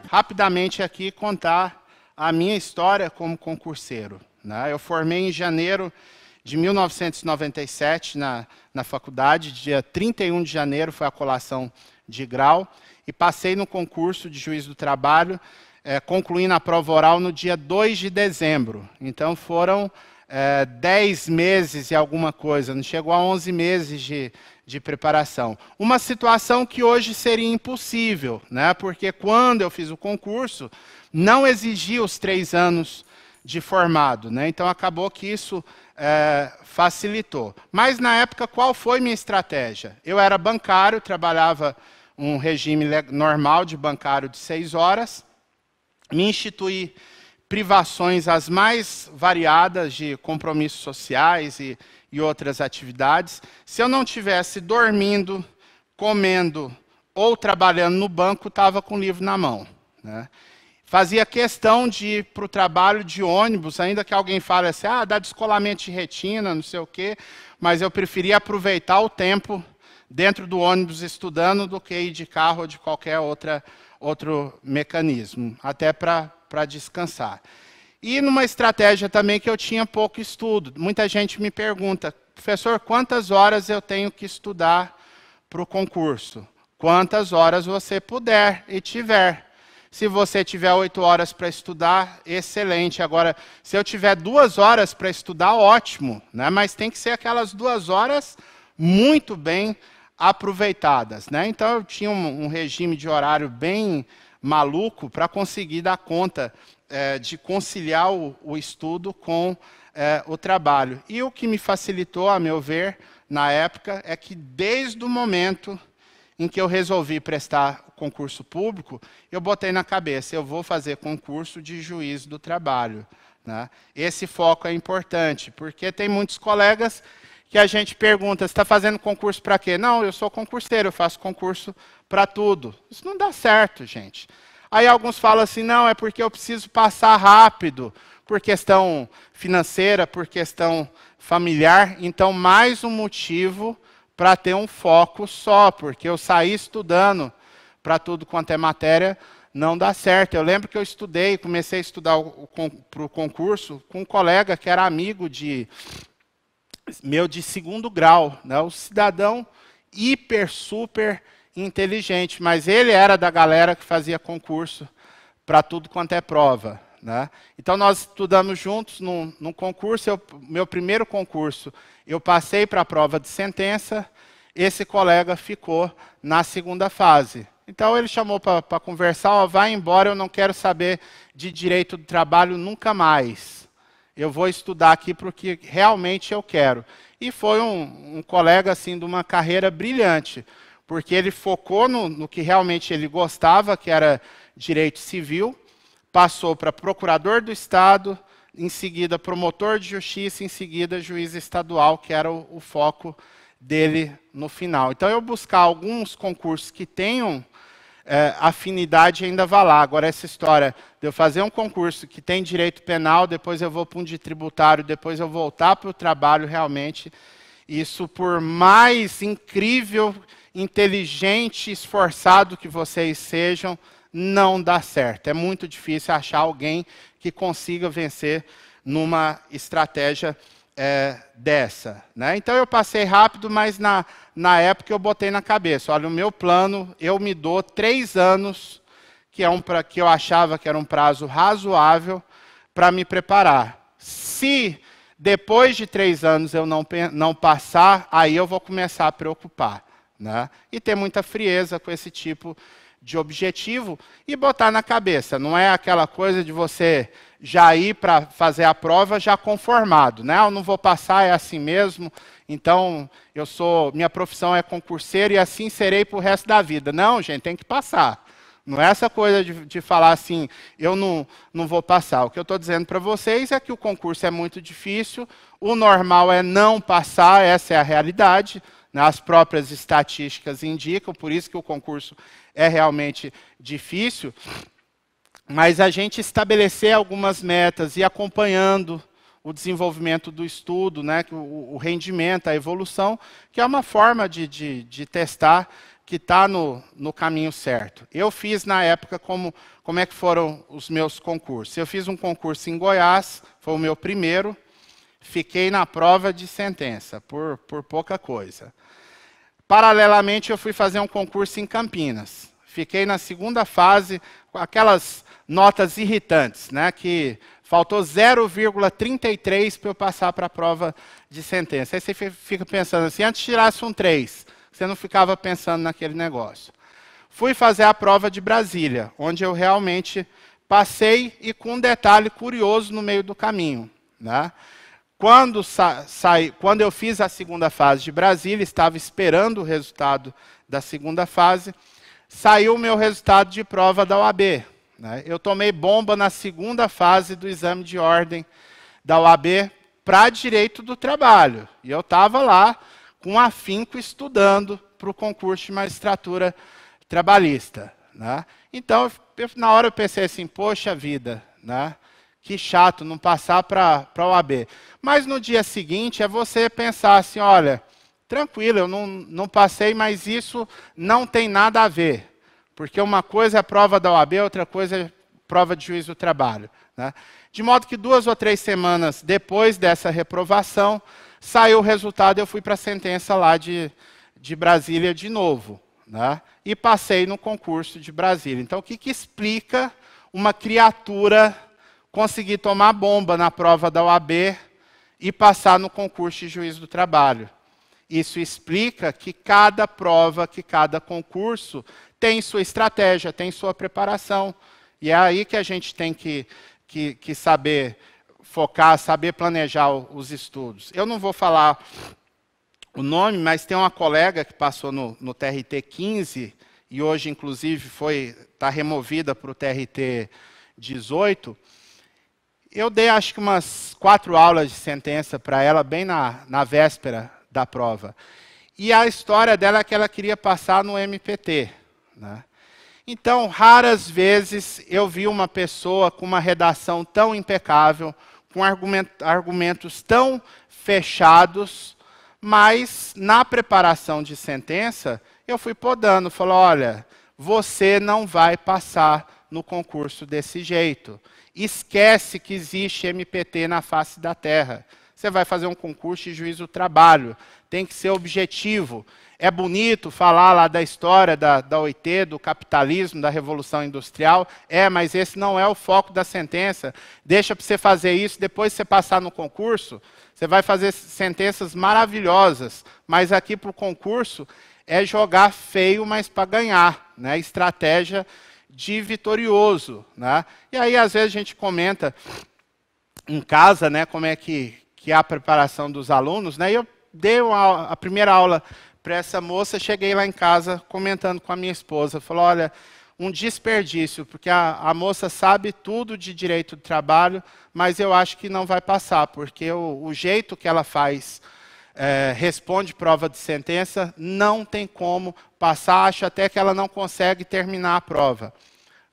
Rapidamente aqui contar a minha história como concurseiro, né? Eu formei em janeiro de 1997 na faculdade, dia 31 de janeiro foi a colação de grau, e passei no concurso de juiz do trabalho, concluindo a prova oral no dia 2 de dezembro. Então foram 10 meses e alguma coisa, não chegou a 11 meses de preparação. Uma situação que hoje seria impossível, né? Porque quando eu fiz o concurso, não exigia os 3 anos de formado, né? Então acabou que isso facilitou. Mas na época, qual foi minha estratégia? Eu era bancário, trabalhava um regime normal de bancário de 6 horas, me instituí privações as mais variadas de compromissos sociais e outras atividades. Se eu não estivesse dormindo, comendo ou trabalhando no banco, estava com o livro na mão, né? Fazia questão de ir para o trabalho de ônibus, ainda que alguém fale assim, dá descolamento de retina, não sei o quê, mas eu preferia aproveitar o tempo dentro do ônibus estudando do que ir de carro ou de qualquer outro mecanismo, até para descansar. E numa estratégia também que eu tinha pouco estudo. Muita gente me pergunta, professor, quantas horas eu tenho que estudar para o concurso? Quantas horas você puder e tiver. Se você tiver 8 horas para estudar, excelente. Agora, se eu tiver 2 horas para estudar, ótimo, né? Mas tem que ser aquelas 2 horas muito bem aproveitadas, né? Então, eu tinha um regime de horário bem maluco para conseguir dar conta de conciliar o estudo com o trabalho. E o que me facilitou, a meu ver, na época, é que desde o momento em que eu resolvi prestar o concurso público, eu botei na cabeça, eu vou fazer concurso de juiz do trabalho, né? Esse foco é importante, porque tem muitos colegas que a gente pergunta, você está fazendo concurso para quê? Não, eu sou concurseiro, eu faço concurso para tudo. Isso não dá certo, gente. Aí alguns falam assim, não, é porque eu preciso passar rápido, por questão financeira, por questão familiar. Então, mais um motivo para ter um foco só, porque eu saí estudando para tudo quanto é matéria, não dá certo. Eu lembro que eu estudei, comecei a estudar para o concurso com um colega que era amigo meu de 2º grau, né? Um cidadão hiper, super inteligente, mas ele era da galera que fazia concurso para tudo quanto é prova, né? Então nós estudamos juntos num concurso, meu primeiro concurso, eu passei para a prova de sentença, esse colega ficou na 2ª fase. Então ele chamou para conversar, vai embora, eu não quero saber de direito do trabalho nunca mais. Eu vou estudar aqui porque realmente eu quero. E foi um colega assim, de uma carreira brilhante, porque ele focou no que realmente ele gostava, que era direito civil, passou para procurador do Estado, em seguida promotor de justiça, em seguida juiz estadual, que era o foco dele no final. Então, eu buscar alguns concursos que tenham afinidade ainda vai lá. Agora, essa história de eu fazer um concurso que tem direito penal, depois eu vou para um de tributário, depois eu voltar para o trabalho, realmente, isso por mais incrível, inteligente, esforçado que vocês sejam, não dá certo. É muito difícil achar alguém que consiga vencer numa estratégia dessa, né? Então eu passei rápido, mas na época eu botei na cabeça, olha, o meu plano, eu me dou 3 anos, que eu achava que era um prazo razoável para me preparar. Se depois de 3 anos eu não passar, aí eu vou começar a preocupar, né? E ter muita frieza com esse tipo de objetivo e botar na cabeça. Não é aquela coisa de você já ir para fazer a prova já conformado, né? Eu não vou passar, é assim mesmo, então minha profissão é concurseiro e assim serei para o resto da vida. Não, gente, tem que passar. Não é essa coisa de falar assim, eu não vou passar. O que eu estou dizendo para vocês é que o concurso é muito difícil, o normal é não passar, essa é a realidade. As próprias estatísticas indicam, por isso que o concurso é realmente difícil. mas a gente estabelecer algumas metas e acompanhando o desenvolvimento do estudo, né, o rendimento, a evolução, que é uma forma de testar que está no caminho certo. Eu fiz, na época, como é que foram os meus concursos. Eu fiz um concurso em Goiás, foi o meu primeiro, fiquei na prova de sentença, por pouca coisa. Paralelamente, eu fui fazer um concurso em Campinas. Fiquei na segunda fase, com aquelas notas irritantes, né, que faltou 0,33 para eu passar para a prova de sentença. Aí você fica pensando assim, antes tirasse um 3, você não ficava pensando naquele negócio. Fui fazer a prova de Brasília, onde eu realmente passei e com um detalhe curioso no meio do caminho, né? Quando eu fiz a segunda fase de Brasília, estava esperando o resultado da segunda fase, saiu o meu resultado de prova da OAB. Né? Eu tomei bomba na segunda fase do exame de ordem da OAB para direito do trabalho. E eu estava lá com afinco estudando para o concurso de magistratura trabalhista. Né? Então, na hora eu pensei assim, poxa vida, né? Que chato não passar para a OAB. Mas no dia seguinte é você pensar assim, olha, tranquilo, eu não passei, mas isso não tem nada a ver. Porque uma coisa é a prova da OAB, outra coisa é prova de juiz do trabalho. Né? De modo que 2 ou 3 semanas depois dessa reprovação, saiu o resultado e eu fui para a sentença lá de Brasília de novo. Né? E passei no concurso de Brasília. Então, o que explica uma criatura conseguir tomar bomba na prova da OAB e passar no concurso de juiz do trabalho? Isso explica que cada prova, que cada concurso tem sua estratégia, tem sua preparação. E é aí que a gente tem que saber focar, saber planejar os estudos. Eu não vou falar o nome, mas tem uma colega que passou no TRT 15 e hoje, inclusive, está removida para o TRT 18. Eu dei, acho que umas 4 aulas de sentença para ela, bem na véspera da prova. E a história dela é que ela queria passar no MPT. Né? Então, raras vezes eu vi uma pessoa com uma redação tão impecável, com argumentos tão fechados, mas na preparação de sentença, eu fui podando, falou, olha, você não vai passar no concurso desse jeito. Esquece que existe MPT na face da terra. Você vai fazer um concurso de juiz do trabalho. Tem que ser objetivo. É bonito falar lá da história da OIT, do capitalismo, da Revolução Industrial. Mas esse não é o foco da sentença. Deixa para você fazer isso, depois você passar no concurso, você vai fazer sentenças maravilhosas. Mas aqui para o concurso é jogar feio, mas para ganhar. Né? Estratégia de vitorioso. Né? E aí, às vezes, a gente comenta em casa, né, como é que é a preparação dos alunos. Né? E eu dei a primeira aula para essa moça, cheguei lá em casa comentando com a minha esposa. Falou, olha, um desperdício, porque a moça sabe tudo de direito do trabalho, mas eu acho que não vai passar, porque o jeito que ela faz, responde prova de sentença, não tem como passar, acho até que ela não consegue terminar a prova.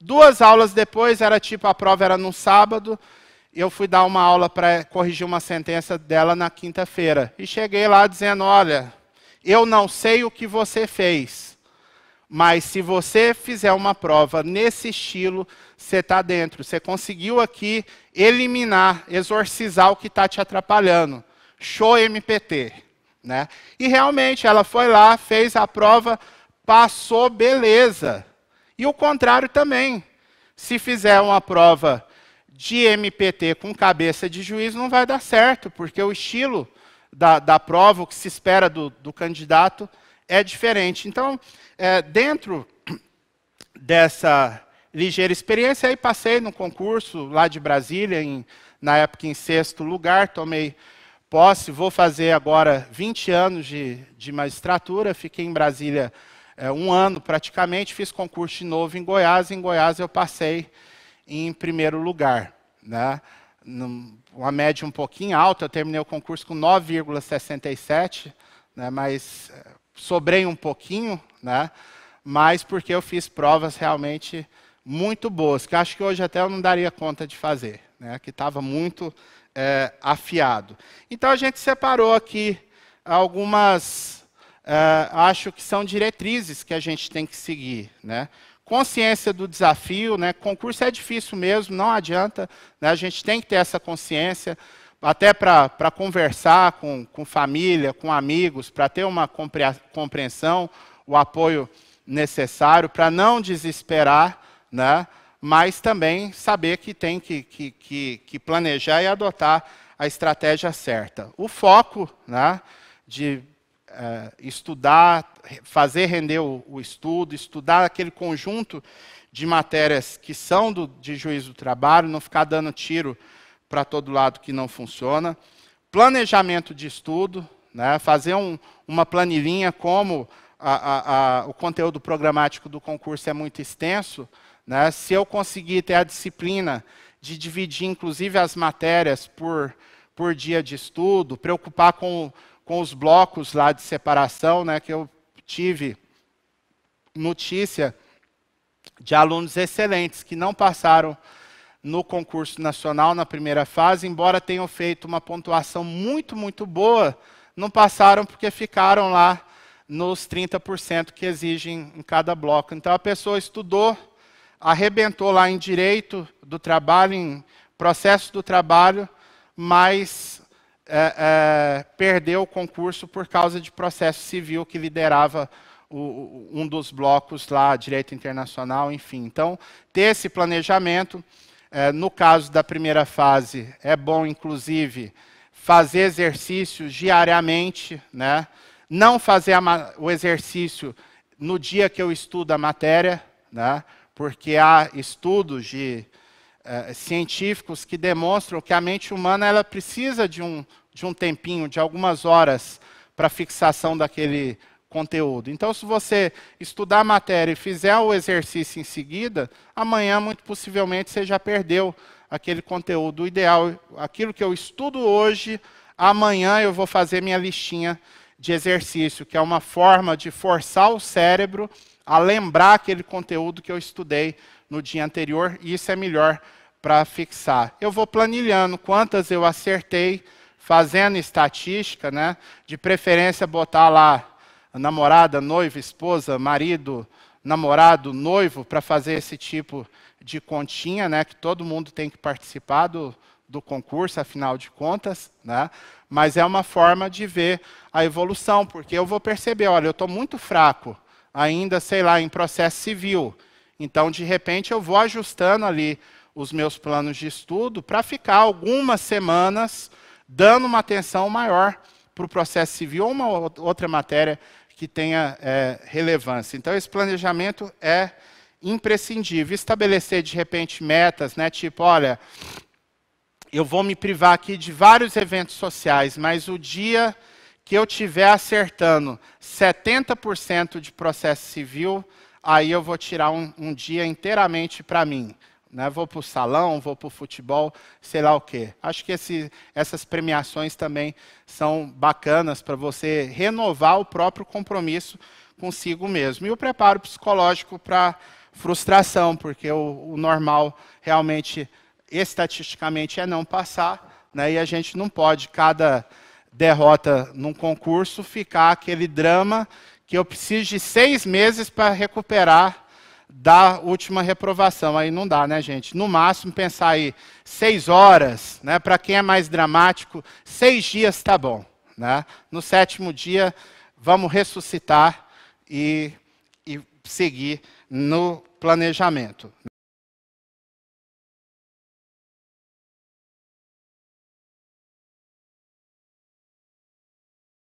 2 aulas depois, a prova era no sábado, eu fui dar uma aula para corrigir uma sentença dela na quinta-feira. E cheguei lá dizendo, olha, eu não sei o que você fez, mas se você fizer uma prova nesse estilo, você está dentro. Você conseguiu aqui eliminar, exorcizar o que está te atrapalhando. Show MPT. Né? E realmente ela foi lá, fez a prova, passou, beleza. E o contrário também. Se fizer uma prova de MPT com cabeça de juiz, não vai dar certo, porque o estilo da prova, o que se espera do candidato, é diferente. Então, dentro dessa ligeira experiência, aí passei no concurso lá de Brasília, na época em 6º lugar, tomei posse, vou fazer agora 20 anos de magistratura, fiquei em Brasília 1 ano praticamente, fiz concurso de novo em Goiás eu passei em 1º lugar. Né? Uma média um pouquinho alta, eu terminei o concurso com 9,67, né? Mas sobrei um pouquinho, né? Mas porque eu fiz provas realmente muito boas, que acho que hoje até eu não daria conta de fazer, né, que estava muito afiado. Então, a gente separou aqui algumas, acho que são diretrizes que a gente tem que seguir, né? Consciência do desafio, né? Concurso é difícil mesmo, não adianta, né? A gente tem que ter essa consciência, até para conversar com família, com amigos, para ter uma compreensão, o apoio necessário, para não desesperar, né? Mas também saber que tem que planejar e adotar a estratégia certa. O foco, né, de estudar, fazer render o estudo, estudar aquele conjunto de matérias que são de juízo do trabalho, não ficar dando tiro para todo lado que não funciona. Planejamento de estudo, né, fazer uma planilhinha, como o conteúdo programático do concurso é muito extenso, né, se eu conseguir ter a disciplina de dividir, inclusive, as matérias por dia de estudo, preocupar com os blocos lá de separação, né, que eu tive notícia de alunos excelentes que não passaram no concurso nacional na primeira fase, embora tenham feito uma pontuação muito, muito boa, não passaram porque ficaram lá nos 30% que exigem em cada bloco. Então, a pessoa estudou, arrebentou lá em direito do trabalho, em processo do trabalho, mas perdeu o concurso por causa de processo civil que liderava um dos blocos lá, direito internacional, enfim. Então, ter esse planejamento, no caso da primeira fase, é bom, inclusive, fazer exercícios diariamente, né? Não fazer o exercício no dia que eu estudo a matéria, né? Porque há estudos científicos que demonstram que a mente humana ela precisa de um tempinho, de algumas horas, para fixação daquele conteúdo. Então, se você estudar a matéria e fizer o exercício em seguida, amanhã, muito possivelmente, você já perdeu aquele conteúdo. O ideal, aquilo que eu estudo hoje, amanhã eu vou fazer minha listinha de exercício, que é uma forma de forçar o cérebro a lembrar aquele conteúdo que eu estudei no dia anterior, e isso é melhor para fixar. Eu vou planilhando quantas eu acertei, fazendo estatística, né? De preferência botar lá namorada, noiva, esposa, marido, namorado, noivo, para fazer esse tipo de continha, né? Que todo mundo tem que participar do concurso, afinal de contas, né? Mas é uma forma de ver a evolução, porque eu vou perceber, olha, eu estou muito fraco ainda, sei lá, em processo civil. Então, de repente, eu vou ajustando ali os meus planos de estudo para ficar algumas semanas dando uma atenção maior para o processo civil ou uma outra matéria que tenha relevância. Então, esse planejamento é imprescindível. Estabelecer, de repente, metas, né? Tipo, olha, eu vou me privar aqui de vários eventos sociais, mas o dia que eu estiver acertando 70% de processo civil, aí eu vou tirar um dia inteiramente para mim. Né? Vou para o salão, vou para o futebol, sei lá o quê. Acho que essas premiações também são bacanas para você renovar o próprio compromisso consigo mesmo. E o preparo psicológico para frustração, porque o normal realmente, estatisticamente, é não passar, né? E a gente não pode, cada derrota num concurso, ficar aquele drama que eu preciso de 6 meses para recuperar da última reprovação. Aí não dá, né, gente? No máximo, pensar aí 6 horas, né? Para quem é mais dramático, 6 dias está bom. Né? No 7º dia, vamos ressuscitar e seguir no planejamento.